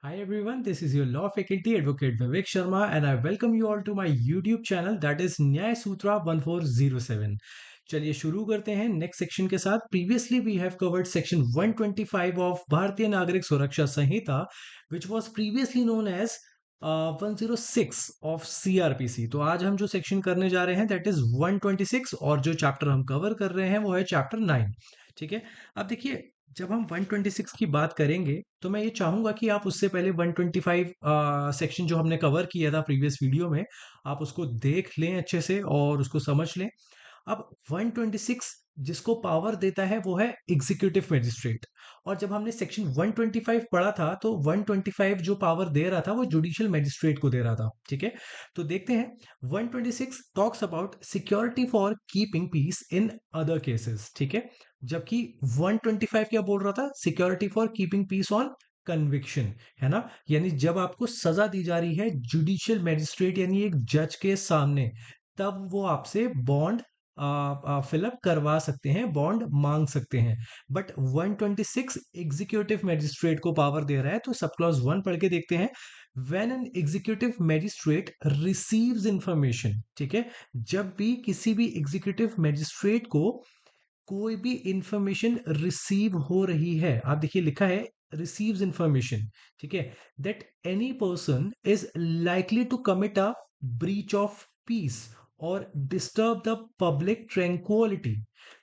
Hi everyone, this is your law faculty advocate Vivek Sharma and I welcome you all to my YouTube channel that is न्याय सूत्रा 1407। चलिए शुरू करते हैं next section के साथ। Previously we have covered section 125 of Bharatiya Nagarik Suraksha Sanhita which was previously known as 106 of CrPC. तो आज हम जो सेक्शन करने जा रहे हैं दैट इज 126 और जो चैप्टर हम कवर कर रहे हैं वो है चैप्टर 9। ठीक है, अब देखिए जब हम 126 की बात करेंगे तो मैं ये चाहूंगा कि आप उससे पहले 125 सेक्शन जो हमने कवर किया था प्रीवियस वीडियो में आप उसको देख लें अच्छे से और उसको समझ लें। अब 126 जिसको पावर देता है वो है एग्जीक्यूटिव मजिस्ट्रेट। और जब हमने सेक्शन 125 पढ़ा था तो 125 जो पावर दे रहा था वो जुडिशियल मजिस्ट्रेट को दे रहा था। ठीक है, तो देखते हैं 126 talks about security for keeping peace in other cases. ठीक है, जबकि 125 क्या बोल रहा था, security for keeping peace on conviction, है ना। यानी जब आपको सजा दी जा रही है जुडिशियल मजिस्ट्रेट यानी एक जज के सामने, तब वो आपसे बॉन्ड फिलअप करवा सकते हैं, बॉन्ड मांग सकते हैं। बट 126 एग्जीक्यूटिव मजिस्ट्रेट को पावर दे रहा है। तो सब क्लॉज 1 पढ़ के देखते हैं। When an executive magistrate receives information, ठीक है, जब भी किसी भी एग्जीक्यूटिव मजिस्ट्रेट को कोई भी इंफॉर्मेशन रिसीव हो रही है, आप देखिए लिखा है रिसीव्स इंफॉर्मेशन, ठीक है, that any person is likely to commit a breach of peace और डिस्टर्ब द पब्लिक ट्रैंक्विलिटी।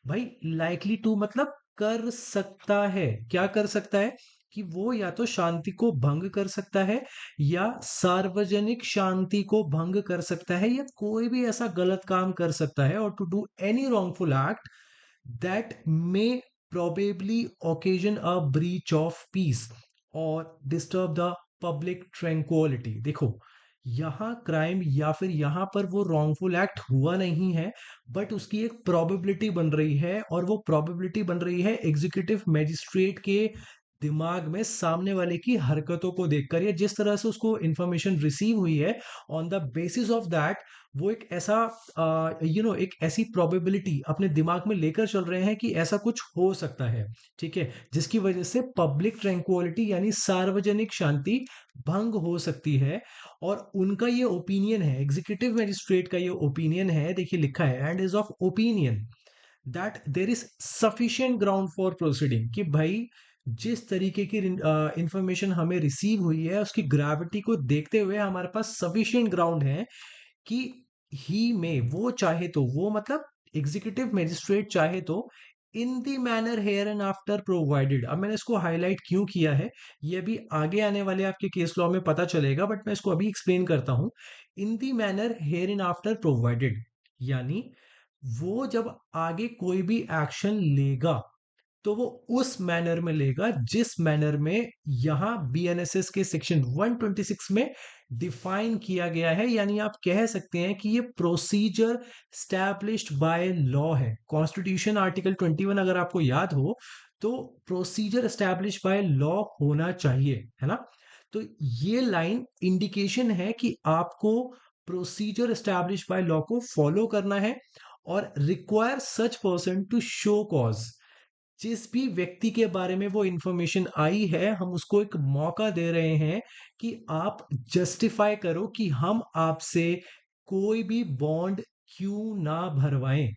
भाई लाइकली टू मतलब कर सकता है, क्या कर सकता है कि वो या तो शांति को भंग कर सकता है या सार्वजनिक शांति को भंग कर सकता है या कोई भी ऐसा गलत काम कर सकता है और to do any wrongful act that may probably occasion a breach of peace or disturb the public tranquility। देखो यहां क्राइम या फिर यहां पर वो रॉन्गफुल एक्ट हुआ नहीं है, बट उसकी एक प्रोबेबिलिटी बन रही है और वो प्रोबेबिलिटी बन रही है एग्जीक्यूटिव मजिस्ट्रेट के दिमाग में सामने वाले की हरकतों को देखकर या जिस तरह से उसको इंफॉर्मेशन रिसीव हुई है। On the basis of that वो एक ऐसा एक ऐसी प्रोबेबिलिटी अपने दिमाग में लेकर चल रहे हैं कि ऐसा कुछ हो सकता है। ठीक है, जिसकी वजह से पब्लिक ट्रैंक्विलिटी यानी सार्वजनिक शांति भंग हो सकती है। और उनका ये ओपिनियन है, एग्जीक्यूटिव मजिस्ट्रेट का ये ओपिनियन है, देखिए लिखा है and is of opinion that there is sufficient ground for proceeding, कि भाई जिस तरीके की इंफॉर्मेशन हमें रिसीव हुई है उसकी ग्रेविटी को देखते हुए हमारे पास सफिशिएंट ग्राउंड है कि ही में वो चाहे तो वो मतलब एग्जीक्यूटिव मजिस्ट्रेट चाहे तो in the manner hereinafter provided. अब मैंने इसको हाईलाइट क्यों किया है ये अभी आगे आने वाले आपके केस लॉ में पता चलेगा, बट मैं इसको अभी एक्सप्लेन करता हूं। In the manner hereinafter provided यानी वो जब आगे कोई भी एक्शन लेगा तो वो उस मैनर में लेगा जिस मैनर में यहां बीएनएसएस के सेक्शन 126 में डिफाइन किया गया है। यानी आप कह सकते हैं कि ये प्रोसीजर स्टैब्लिश्ड बाय लॉ है। कॉन्स्टिट्यूशन आर्टिकल 21 अगर आपको याद हो तो प्रोसीजर स्टैब्लिश बाय लॉ होना चाहिए, है ना। तो ये लाइन इंडिकेशन है कि आपको प्रोसीजर स्टैब्लिश बाय लॉ को फॉलो करना है और require such person to show cause. जिस भी व्यक्ति के बारे में वो इंफॉर्मेशन आई है हम उसको एक मौका दे रहे हैं कि आप जस्टिफाई करो कि हम आपसे कोई भी बॉन्ड क्यों ना भरवाएं।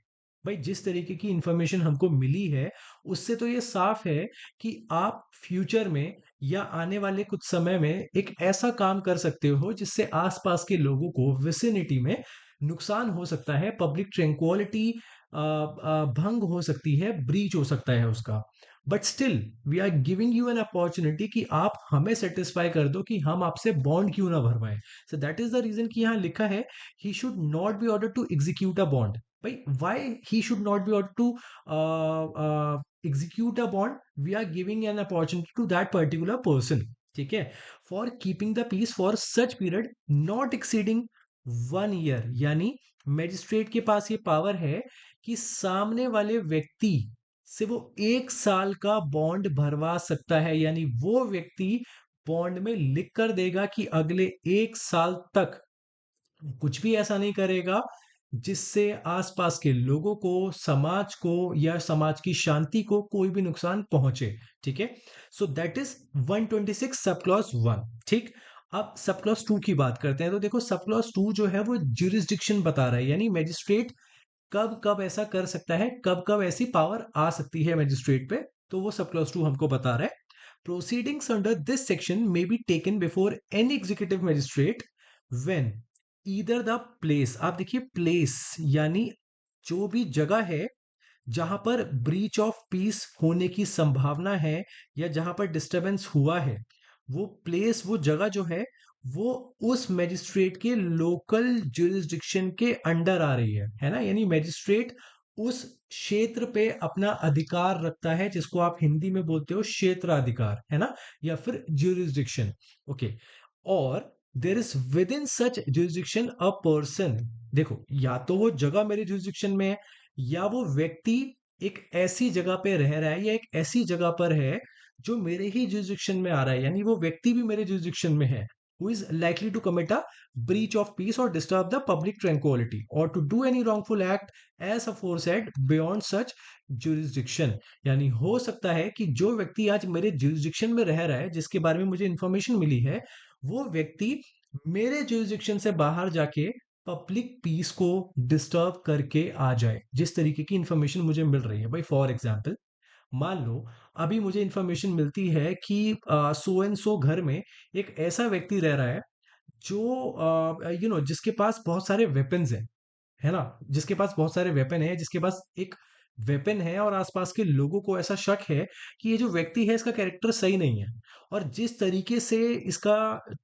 भाई जिस तरीके की इंफॉर्मेशन हमको मिली है उससे तो ये साफ है कि आप फ्यूचर में या आने वाले कुछ समय में एक ऐसा काम कर सकते हो जिससे आसपास के लोगों को विसिनिटी में नुकसान हो सकता है, पब्लिक ट्रैंक्विलिटी भंग हो सकती है, ब्रीच हो सकता है उसका। But still we are giving you an opportunity कि आप हमें सेटिस्फाई कर दो कि हम आपसे बॉन्ड क्यों ना भरवाएं। सो दैट इज द रीजन कि यहाँ लिखा है he should not be order to execute a bond. भाई why he should not be order to execute a bond, we are giving an opportunity to that particular person. ठीक है, for keeping the piece for such period not exceeding 1 year. यानी magistrate के पास ये power है कि सामने वाले व्यक्ति से वो 1 साल का बॉन्ड भरवा सकता है। यानी वो व्यक्ति बॉन्ड में लिख कर देगा कि अगले 1 साल तक कुछ भी ऐसा नहीं करेगा जिससे आसपास के लोगों को, समाज को या समाज की शांति को कोई भी नुकसान पहुंचे। ठीक है, so that is 126 sub clause 1। ठीक, अब सब क्लॉज 2 की बात करते हैं। तो देखो, सब क्लॉज 2 जो है वो ज्यूरिसडिक्शन बता रहा है, यानी मैजिस्ट्रेट कब कब ऐसा कर सकता है, कब कब ऐसी पावर आ सकती है मैजिस्ट्रेट पे। तो वो सब क्लॉज 2 हमको बता रहा है। Proceedings under this section may be taken before any executive magistrate when either the place, आप देखिए प्लेस यानी जो भी जगह है जहां पर ब्रीच ऑफ पीस होने की संभावना है या जहां पर डिस्टरबेंस हुआ है, वो प्लेस, वो जगह जो है वो उस मैजिस्ट्रेट के लोकल जुरिस्डिक्शन के अंडर आ रही है ना। यानी मैजिस्ट्रेट उस क्षेत्र पे अपना अधिकार रखता है, जिसको आप हिंदी में बोलते हो क्षेत्राधिकार, है ना, या फिर ज्यूरिस्डिक्शन। ओके, और there is with in such jurisdiction a person, देखो या तो वो जगह मेरे जुरिस्डिक्शन में है, या वो व्यक्ति एक ऐसी जगह पे रह रहा है या एक ऐसी जगह पर है जो मेरे ही जुरिस्डिक्शन में आ रहा है, यानी वो व्यक्ति भी मेरे जुरिस्डिक्शन में है, who is likely to commit a breach of peace or disturb the public tranquility or to do any wrongful act as aforesaid beyond such jurisdiction। यानी हो सकता है कि जो व्यक्ति आज मेरे jurisdiction में रह रहा है, जिसके बारे में मुझे इंफॉर्मेशन मिली है, वो व्यक्ति मेरे jurisdiction से बाहर जाके पब्लिक पीस को डिस्टर्ब करके आ जाए, जिस तरीके की इंफॉर्मेशन मुझे मिल रही है। भाई फॉर एग्जांपल, मान लो अभी मुझे इंफॉर्मेशन मिलती है कि सो एंड सो घर में एक ऐसा व्यक्ति रह रहा है जो जिसके पास बहुत सारे वेपन्स हैं, है ना, जिसके पास बहुत सारे वेपन है, जिसके पास एक वेपन है, और आसपास के लोगों को ऐसा शक है कि ये जो व्यक्ति है इसका कैरेक्टर सही नहीं है, और जिस तरीके से इसका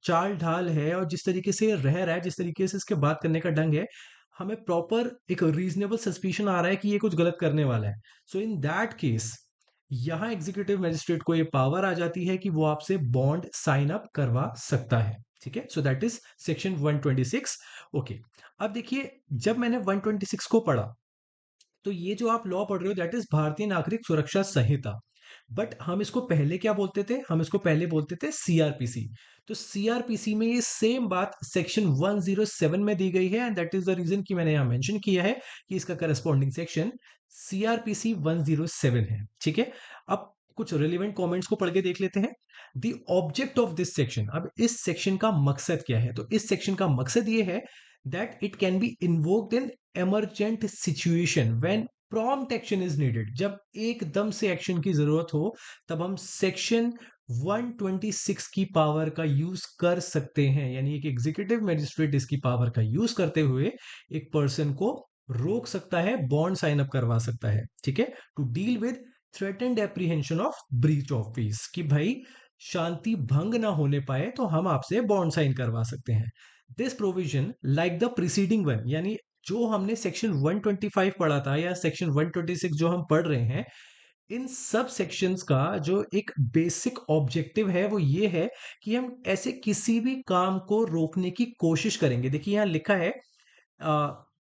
चाल ढाल है और जिस तरीके से ये रह रहा है, जिस तरीके से इसके बात करने का ढंग है, हमें प्रॉपर एक रीजनेबल सस्पिशन आ रहा है कि ये कुछ गलत करने वाला है। सो इन दैट केस यहाँ एग्जीक्यूटिव मजिस्ट्रेट को ये पावर आ जाती है कि वो आपसे बॉन्ड साइन अप करवा सकता है। ठीक है, so that is section 126। Okay, अब देखिए, जब मैंने 126 को पढ़ा, तो ये जो आप लॉ पढ़ रहे हो दैट इज भारतीय नागरिक सुरक्षा संहिता। बट हम इसको पहले क्या बोलते थे, हम इसको पहले बोलते थे सीआरपीसी। तो सीआरपीसी में ये सेम बात सेक्शन 107 में दी गई है, and that is the reason कि मैंने यहां मेंशन किया है कि इसका करस्पॉन्डिंग सेक्शन सीआरपीसी 107 है। ठीक है, अब कुछ रिलेवेंट कमेंट्स को पढ़ के देख लेते हैं। The object of this section, अब इस सेक्शन का मकसद क्या है? तो इस सेक्शन का मकसद ये है that it can be invoked in emergent situation when prompt action is needed। जब एकदम से एक्शन की जरूरत हो, तब हम सेक्शन 126 की पावर का यूज कर सकते हैं। यानी एक एग्जीक्यूटिव मैजिस्ट्रेट इसकी पावर का यूज करते हुए एक पर्सन को रोक सकता है, बॉन्ड साइन अप करवा सकता है। ठीक है, to deal with threatened apprehension of breach of peace, कि भाई शांति भंग ना होने पाए तो हम आपसे बॉन्ड साइन करवा सकते हैं। This provision like the preceding one, यानी जो हमने सेक्शन 125 पढ़ा था या सेक्शन 126 जो हम पढ़ रहे हैं, इन सब सेक्शंस का जो एक बेसिक ऑब्जेक्टिव है वो ये है कि हम ऐसे किसी भी काम को रोकने की कोशिश करेंगे। देखिए यहाँ लिखा है,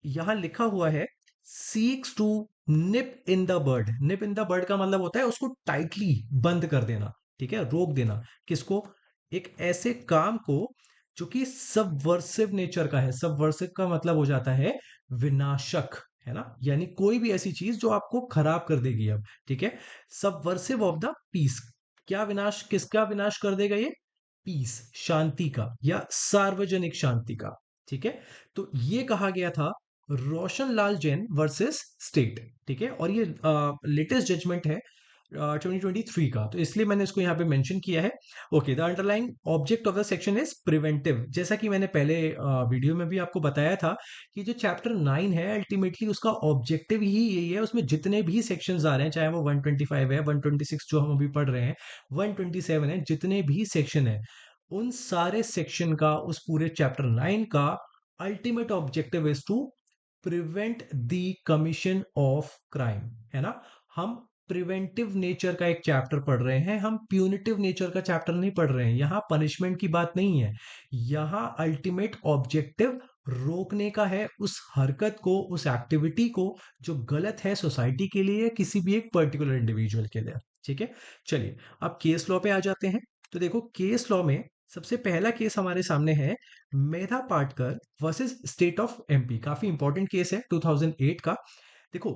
यहाँ लिखा हुआ है seeks to nip in the bud. Nip in the bud का मतलब होता है उसको टाइटली बंद कर देना, ठीक है, रोक देना। किसको? एक ऐसे काम को जो कि सबवर्सिव नेचर का है। सबवर्सिव का मतलब हो जाता है विनाशक, है ना, यानी कोई भी ऐसी चीज जो आपको खराब कर देगी। अब ठीक है, सबवर्सिव ऑफ द पीस, क्या विनाश, किसका विनाश कर देगा ये? पीस, शांति का या सार्वजनिक शांति का। ठीक है, तो ये कहा गया था रोशन लाल जैन वर्सेस स्टेट। ठीक है, और ये लेटेस्ट जजमेंट है 2023 का, तो इसलिए मैंने इसको यहाँ पे मेंशन किया है। Okay, the underlying object of the section is preventive. जैसा कि मैंने पहले वीडियो में भी आपको बताया था कि जो चैप्टर 9 है अल्टीमेटली उसका ऑब्जेक्टिव ही यही है। उसमें जितने भी सेक्शंस आ रहे हैं, चाहे वो 125 है, 126 जो हम अभी पढ़ रहे हैं, 127 है, जितने भी सेक्शन है, उन सारे सेक्शन का, उस पूरे चैप्टर 9 का ultimate objective is to prevent the commission of crime, है ना। हम प्रिवेंटिव नेचर का एक चैप्टर पढ़ रहे हैं, हम प्यूनिटिव नेचर का चैप्टर नहीं पढ़ रहे हैं। यहाँ पनिशमेंट की बात नहीं है, यहाँ अल्टीमेट ऑब्जेक्टिव रोकने का है उस हरकत को, उस एक्टिविटी को जो गलत है सोसाइटी के लिए, किसी भी एक पर्टिकुलर इंडिविजुअल के लिए। ठीक है, चलिए अब केस लॉ पे आ जाते हैं। तो देखो केस लॉ में सबसे पहला केस हमारे सामने है Medha Patkar versus state of MP. काफी इंपॉर्टेंट केस है 2008 का। देखो,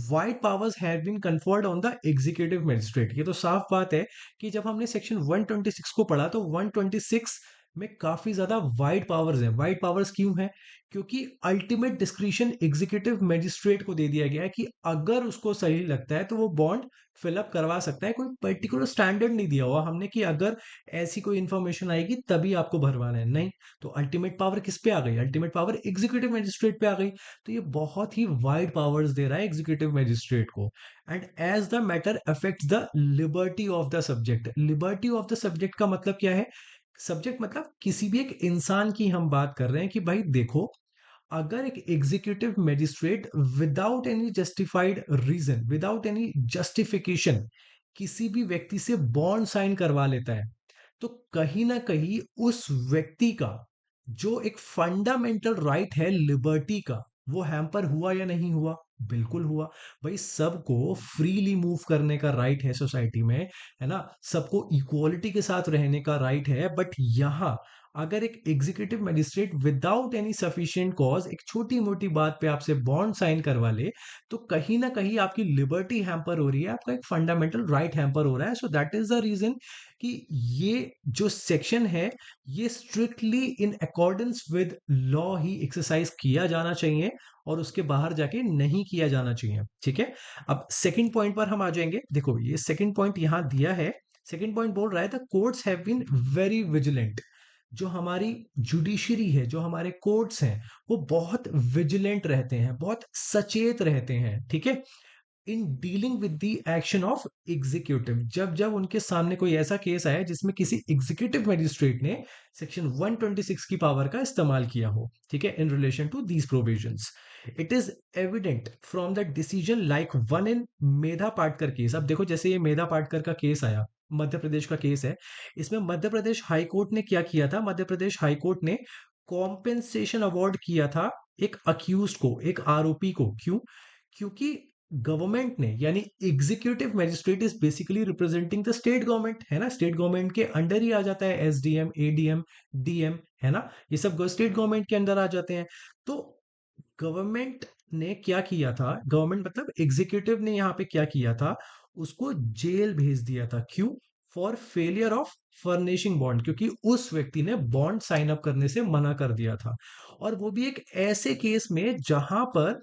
wide powers have been conferred on the executive magistrate. ये तो साफ बात है कि जब हमने सेक्शन 126 को पढ़ा तो 126 में काफी ज्यादा वाइड पावर्स हैं। वाइड पावर्स क्यों है? क्योंकि अल्टीमेट डिस्क्रिशन एग्जीक्यूटिव मजिस्ट्रेट को दे दिया गया है कि अगर उसको सही लगता है तो वो बॉन्ड फिलअप करवा सकता है। कोई पर्टिकुलर स्टैंडर्ड नहीं दिया हुआ हमने कि अगर ऐसी कोई इंफॉर्मेशन आएगी तभी आपको भरवाना है, नहीं। तो अल्टीमेट पावर किस पे आ गई? अल्टीमेट पावर एग्जीक्यूटिव मजिस्ट्रेट पे आ गई। तो ये बहुत ही वाइड पावर्स दे रहा है एग्जीक्यूटिव मजिस्ट्रेट को। And as the matter affects the liberty of the subject. Liberty of the subject का मतलब क्या है? सब्जेक्ट मतलब किसी भी एक इंसान की हम बात कर रहे हैं कि भाई देखो, अगर एक executive magistrate without any justified reason, without any justification किसी भी व्यक्ति से बॉन्ड साइन करवा लेता है, तो कहीं ना कहीं उस व्यक्ति का जो एक फंडामेंटल राइट है लिबर्टी का, वो हैम्पर हुआ या नहीं हुआ? बिल्कुल हुआ। भाई सबको फ्रीली मूव करने का राइट है सोसाइटी में, है ना? सबको इक्वालिटी के साथ रहने का राइट है। बट यहां अगर एक executive magistrate without any sufficient cause एक छोटी मोटी बात पे आपसे बॉन्ड साइन करवा ले, तो कहीं ना कहीं आपकी लिबर्टी हैम्पर हो रही है, आपका एक फंडामेंटल राइट हैम्पर हो रहा है। So that is the reason कि ये जो सेक्शन है ये strictly in accordance with law ही एक्सरसाइज किया जाना चाहिए और उसके बाहर जाके नहीं किया जाना चाहिए। ठीक है, अब सेकंड पॉइंट पर हम आ जाएंगे। देखो, ये सेकंड पॉइंट यहां दिया है। सेकंड पॉइंट बोल रहा है the courts have been very vigilant. जो हमारी जुडिशरी है, जो हमारे कोर्ट्स हैं, वो बहुत विजिलेंट रहते हैं, बहुत सचेत रहते हैं। ठीक है, in dealing with the action of executive. जब जब उनके सामने कोई ऐसा केस आया जिसमें किसी एग्जीक्यूटिव मजिस्ट्रेट ने सेक्शन 126 की पावर का इस्तेमाल किया हो, ठीक है, in relation to these provisions, it is evident from the decision like one in Medha Patkar case. अब देखो, जैसे ये मेधा पाटकर का केस आया, मध्य प्रदेश का केस है। इसमें मध्य प्रदेश हाई कोर्ट ने क्या किया था? मध्य प्रदेश हाई कोर्ट ने कॉम्पेंसेशन अवार्ड किया था एक अक्यूज को, एक आरोपी को। क्यों? क्योंकि गवर्नमेंट ने, यानी executive magistrate is basically representing the state government, है ना? स्टेट गवर्नमेंट के अंडर ही आ जाता है एसडीएम, एडीएम, डीएम, है ना? ये सब स्टेट गवर्नमेंट के अंदर आ जाते हैं। तो गवर्नमेंट ने क्या किया था? गवर्नमेंट मतलब एग्जीक्यूटिव ने यहाँ पे क्या किया था? उसको जेल भेज दिया था। क्यों? For failure of furnishing bond, क्योंकि उस व्यक्ति ने बॉन्ड साइन अप करने से मना कर दिया था। और वो भी एक ऐसे केस में जहां पर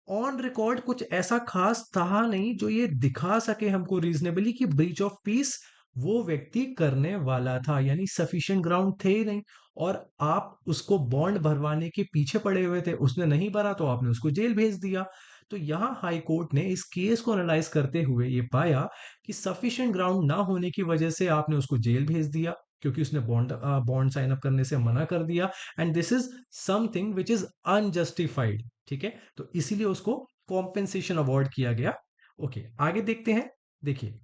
ऑन रिकॉर्ड कुछ ऐसा खास था नहीं जो ये दिखा सके हमको रीजनेबली कि ब्रीच ऑफ पीस वो व्यक्ति करने वाला था, यानी सफिशिएंट ग्राउंड थे ही नहीं। और आप उसको बॉन्ड भरवाने के पीछे पड़े हुए थे, उसने नहीं भरा तो आपने उसको जेल भेज दिया। तो यहाँ हाई कोर्ट ने इस केस को एनालाइज करते हुए ये पाया कि सफिशिएंट ग्राउंड ना होने की वजह से आपने उसको जेल भेज दिया, क्योंकि उसने बॉन्ड साइन अप करने से मना कर दिया। And this is something which is unjustified. ठीक है, तो इसीलिए उसको कॉम्पेंसेशन अवार्ड किया गया। ओके, आगे देखते हैं। देखिए,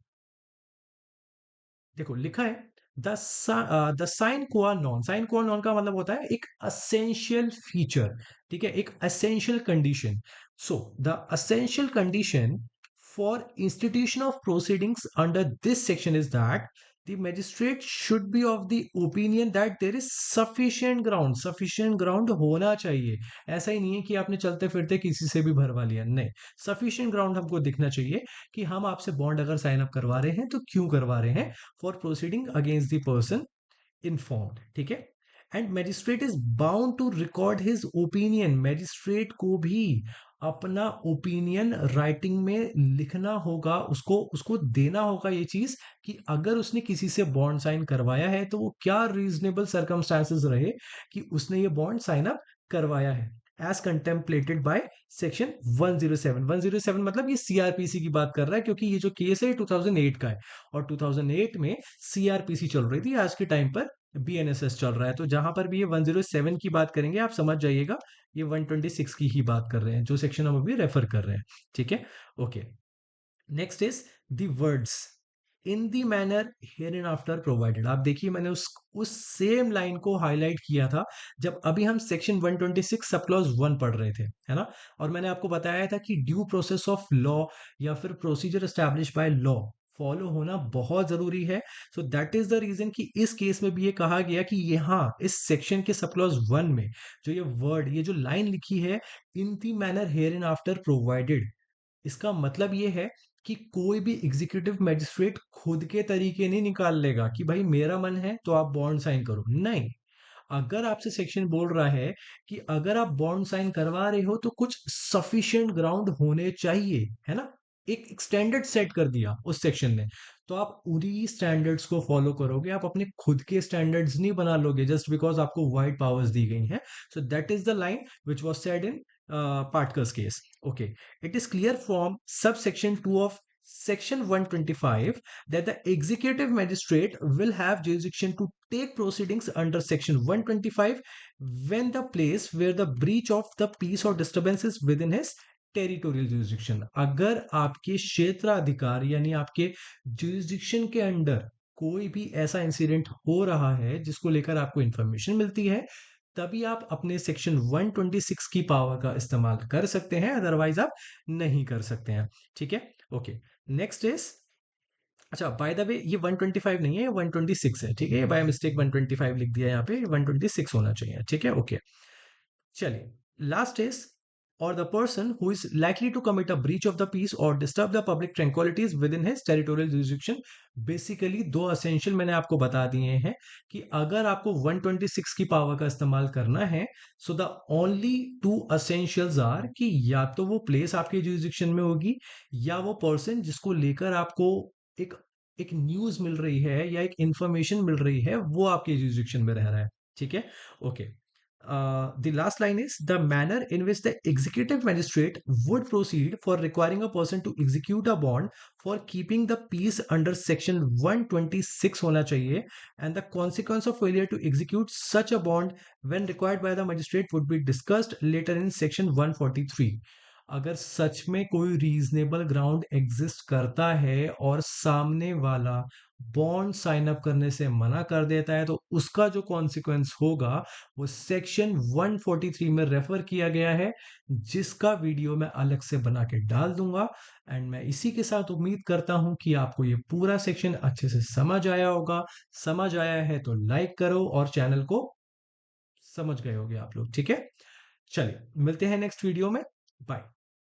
देखो लिखा है the sine qua non. Sine qua non का मतलब होता है एक असेंशियल फीचर। ठीक है, एक essential condition. So the essential condition for institution of proceedings under this section is that the magistrate should be of the opinion that there is sufficient ground। sufficient ground होना चाहिए। ऐसा ही नहीं है कि आपने चलते फिरते किसी से भी भरवा लिया, नहीं। sufficient ground हमको दिखना चाहिए कि हम आपसे बॉन्ड अगर साइन अप करवा रहे हैं तो क्यों करवा रहे हैं, for proceeding against the person informed. ठीक है, and magistrate is bound to record his opinion. Magistrate को भी अपना ओपिनियन राइटिंग में लिखना होगा, उसको उसको देना होगा ये चीज कि अगर उसने किसी से बॉन्ड साइन करवाया है तो वो क्या रीजनेबल सर्कमस्टांसेस रहे कि उसने ये बॉन्ड साइन अप करवाया है, एज कंटेम्पलेटेड बाय सेक्शन 107। 107 मतलब ये सीआरपीसी की बात कर रहा है, क्योंकि ये जो केस है 2008 का है और 2008 में सीआरपीसी चल रही थी, आज के टाइम पर बीएनएसएस चल रहा है। तो जहां पर भी ये 107 की बात करेंगे आप समझ जाइएगा ये 126 की ही बात कर रहे हैं, जो सेक्शन हम अभी रेफर कर रहे हैं। ठीक है, okay. Next is the words in the manner here in after provided. आप देखिए, मैंने उस सेम लाइन को हाईलाइट किया था जब अभी हम सेक्शन 126 सब क्लॉज 1 पढ़ रहे थे, है ना? और मैंने आपको बताया था कि ड्यू प्रोसेस ऑफ लॉ या फिर procedure establish by law follow होना बहुत जरूरी है। So that is the reason कि इस केस में भी ये कहा गया कि यहाँ इस सेक्शन के सब क्लॉज 1 में जो ये वर्ड, ये जो लाइन लिखी है, in the manner hereinafter provided, इसका मतलब ये है कि कोई भी एग्जीक्यूटिव मैजिस्ट्रेट खुद के तरीके नहीं निकाल लेगा कि भाई मेरा मन है तो आप बॉन्ड साइन करो, नहीं। अगर आपसे सेक्शन बोल रहा है कि अगर आप बॉन्ड साइन करवा रहे हो तो कुछ सफिशिएंट ग्राउंड होने चाहिए, है ना, एक स्टैंडर्ड सेट कर दिया उस सेक्शन ने, तो आप उन्हीं स्टैंडर्ड्स को फॉलो करोगे, आप अपने खुद के स्टैंडर्ड्स नहीं बना लोगे जस्ट बिकॉज आपको वाइड पावर्स दी गई हैं। So that is the line which was said in Patkar's case. Okay, it is clear from subsection 2 of section 125 that the executive magistrate will have jurisdiction to take proceedings under section 125 when the place where the breach of the peace or disturbance is within his territorial jurisdiction। अगर आपके क्षेत्राधिकार यानी आपके jurisdiction के under कोई भी ऐसा incident हो रहा है जिसको लेकर आपको इंफॉर्मेशन मिलती है, तभी आप अपने सेक्शन 126 की पावर का इस्तेमाल कर सकते हैं, अदरवाइज आप नहीं कर सकते हैं। ठीक है, ओके। नेक्स्ट इज, अच्छा बाय द वे ये 125 नहीं है, ये 126 है, ठीक है, बाय मिस्टेक 125 लिख दिया यहाँ पे, 126 होना चाहिए, ठीक है, ओके। चलिए, last is, or the person who is likely to commit a breach of the peace or disturb the public tranquilities within his territorial jurisdiction। Basically दो असेंशियल मैंने आपको बता दिए हैं कि अगर आपको 126 की पावर का इस्तेमाल करना है, so the only two essentials are कि या तो वो प्लेस आपके जुरिस्डिक्शन में होगी, या वो पर्सन जिसको लेकर आपको एक एक न्यूज मिल रही है या एक इंफॉर्मेशन मिल रही है, वो आपके जुरिस्डिक्शन में रह रहा है। ठीक है, okay. The last line is the manner in which the executive magistrate would proceed for requiring a person to execute a bond for keeping the peace under section 126 होना चाहिए, and the consequence of failure to execute such a bond when required by the magistrate would be discussed later in section 143। अगर सच में कोई reasonable ground exist करता है और सामने वाला बॉन्ड साइन अप करने से मना कर देता है, तो उसका जो कॉन्सिक्वेंस होगा वो सेक्शन 143 में रेफर किया गया है, जिसका वीडियो मैं अलग से बना के डाल दूंगा। एंड मैं इसी के साथ उम्मीद करता हूं कि आपको ये पूरा सेक्शन अच्छे से समझ आया होगा। समझ आया है तो लाइक करो और चैनल को समझ गए होगे आप लोग। ठीक है, चलिए मिलते हैं नेक्स्ट वीडियो में। बाय।